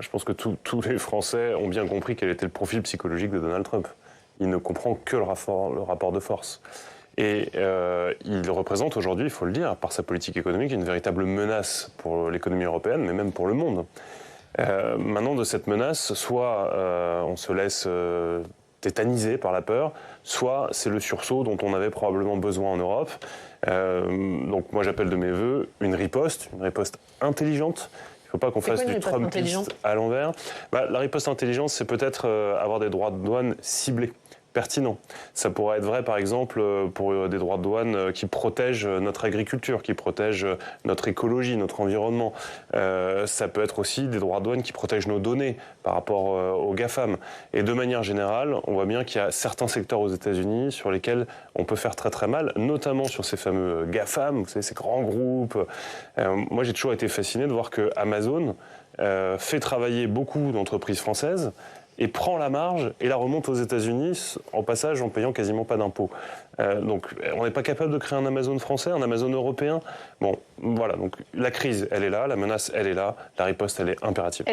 je pense que tous les Français ont bien compris quel était le profil psychologique de Donald Trump. Il ne comprend que le rapport de force. Et il représente aujourd'hui, il faut le dire, par sa politique économique, une véritable menace pour l'économie européenne, mais même pour le monde. Maintenant, de cette menace, soit on se laisse tétaniser par la peur, soit c'est le sursaut dont on avait probablement besoin en Europe. Donc moi j'appelle de mes voeux une riposte intelligente. Il ne faut pas qu'on fasse du Trumpiste à l'envers. La riposte intelligente, c'est peut-être avoir des droits de douane ciblés, pertinents. Ça pourrait être vrai, par exemple, pour des droits de douane qui protègent notre agriculture, qui protègent notre écologie, notre environnement. Ça peut être aussi des droits de douane qui protègent nos données par rapport aux GAFAM. Et de manière générale, on voit bien qu'il y a certains secteurs aux États-Unis sur lesquels on peut faire très très mal, notamment sur ces fameux GAFAM, vous savez, ces grands groupes. Moi, j'ai toujours été fasciné de voir que Amazon fait travailler beaucoup d'entreprises françaises et prend la marge et la remonte aux États-Unis en passage en payant quasiment pas d'impôts. Donc on n'est pas capable de créer un Amazon français, un Amazon européen. Bon, voilà, donc la crise, elle est là, la menace, elle est là, la riposte, elle est impérative.